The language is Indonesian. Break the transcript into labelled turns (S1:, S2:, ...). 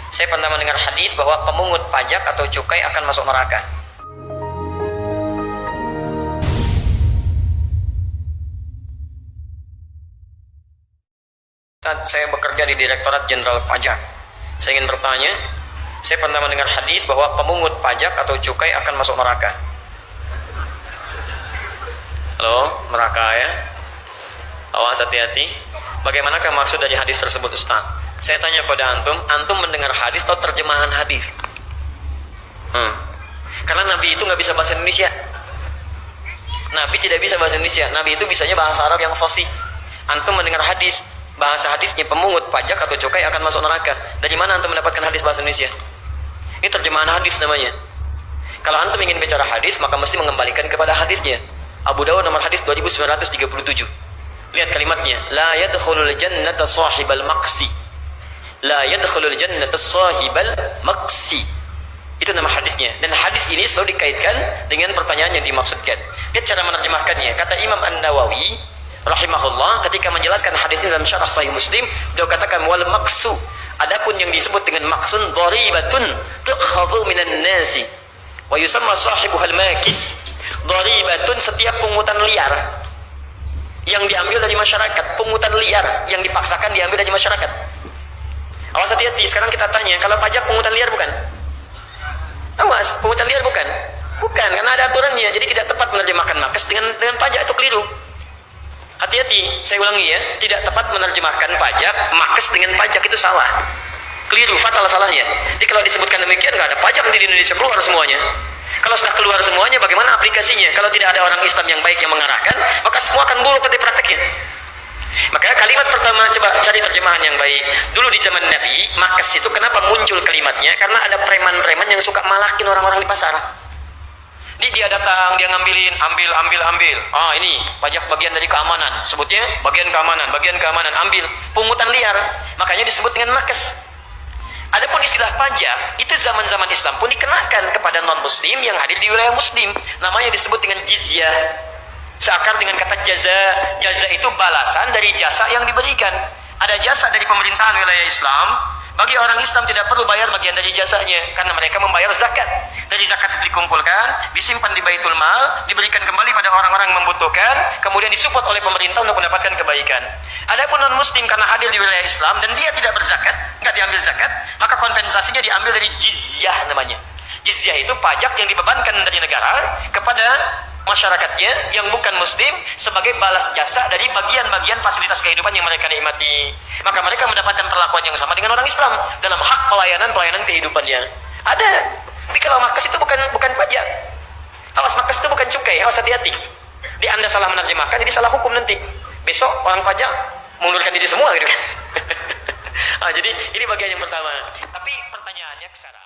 S1: Saya pernah mendengar hadis bahwa pemungut pajak atau cukai akan masuk neraka. Saat saya bekerja di Direktorat Jenderal Pajak, saya ingin bertanya, saya pernah mendengar hadis bahwa pemungut pajak atau cukai akan masuk neraka. Halo, neraka ya? Awas, hati-hati. Bagaimanakah maksud dari hadis tersebut, Ustaz? Saya tanya pada antum mendengar hadis atau terjemahan hadis? Karena Nabi itu nggak bisa bahasa Indonesia. Nabi tidak bisa bahasa Indonesia. Nabi itu bisanya bahasa Arab yang fasih. Antum mendengar hadis, bahasa hadisnya pemungut pajak atau cukai akan masuk neraka. Dari mana antum mendapatkan hadis bahasa Indonesia? Ini terjemahan hadis namanya. Kalau antum ingin bicara hadis, maka mesti mengembalikan kepada hadisnya. Abu Dawud nomor hadis 2937. Lihat kalimatnya, la yadkhulul jannata sahibal maqsi. La yadkhulul jannata sahibal maqsi. Itu nama hadisnya. Dan hadis ini selalu dikaitkan dengan pertanyaan yang dimaksudkan. Lihat cara menerjemahkannya. Kata Imam An-Nawawi rahimahullah ketika menjelaskan hadis ini dalam syarah Sahih Muslim, beliau katakan wal maqsu. Adapun yang disebut dengan maqsun dharibatun tukhadhu minan nasi wa yusamma sahibuhal makis. Dharibatun setiap pungutan liar yang diambil dari masyarakat, pungutan liar yang dipaksakan diambil dari masyarakat. Awas, hati-hati. Sekarang kita tanya, kalau pajak pungutan liar bukan? Awas, pungutan liar bukan? Bukan, karena ada aturannya. Jadi tidak tepat menerjemahkan makes dengan pajak, itu keliru. Hati-hati, saya ulangi ya, tidak tepat menerjemahkan pajak makes dengan pajak, itu salah. Keliru, fatal salahnya. Jadi kalau disebutkan demikian, nggak ada pajak nanti di Indonesia, keluar semuanya. Kalau sudah keluar semuanya, bagaimana aplikasinya? Kalau tidak ada orang Islam yang baik yang mengarahkan, maka semua akan buruk pada prakteknya. Makanya kalimat pertama, coba cari terjemahan yang baik. Dulu di zaman Nabi, makes itu kenapa muncul kalimatnya? Karena ada preman-preman yang suka malakin orang-orang di pasar. Dia datang, dia ngambilin, ambil. Ini pajak bagian dari keamanan. Sebutnya bagian keamanan, ambil. Pungutan liar. Makanya disebut dengan makes. Adapun istilah pajak, itu zaman-zaman Islam pun dikenakan kepada non-muslim yang hadir di wilayah muslim. Namanya disebut dengan jizyah. Seakar dengan kata jaza. Jaza itu balasan dari jasa yang diberikan. Ada jasa dari pemerintahan wilayah Islam. Bagi orang Islam tidak perlu bayar bagian dari jasanya, karena mereka membayar zakat. Dari zakat itu dikumpulkan, disimpan di Baitul Mal, diberikan kembali pada orang-orang yang membutuhkan, kemudian disupport oleh pemerintah untuk mendapatkan kebaikan. Adapun non-muslim karena hadir di wilayah Islam dan dia tidak berzakat, nggak diambil zakat, maka kompensasinya diambil dari jizyah namanya. Jizyah itu pajak yang dibebankan dari negara kepada masyarakatnya yang bukan muslim sebagai balas jasa dari bagian-bagian fasilitas kehidupan yang mereka nikmati. Maka mereka mendapatkan perlakuan yang sama dengan orang Islam dalam hak pelayanan kehidupannya. Ada. Tapi kalau makes itu bukan pajak. Awas, makes itu bukan cukai. Awas, hati-hati. Anda salah menerjemahkan, jadi salah hukum nanti. Besok orang pajak mengundurkan diri semua gitu kan. Jadi ini bagian yang pertama. Tapi pertanyaannya kesana.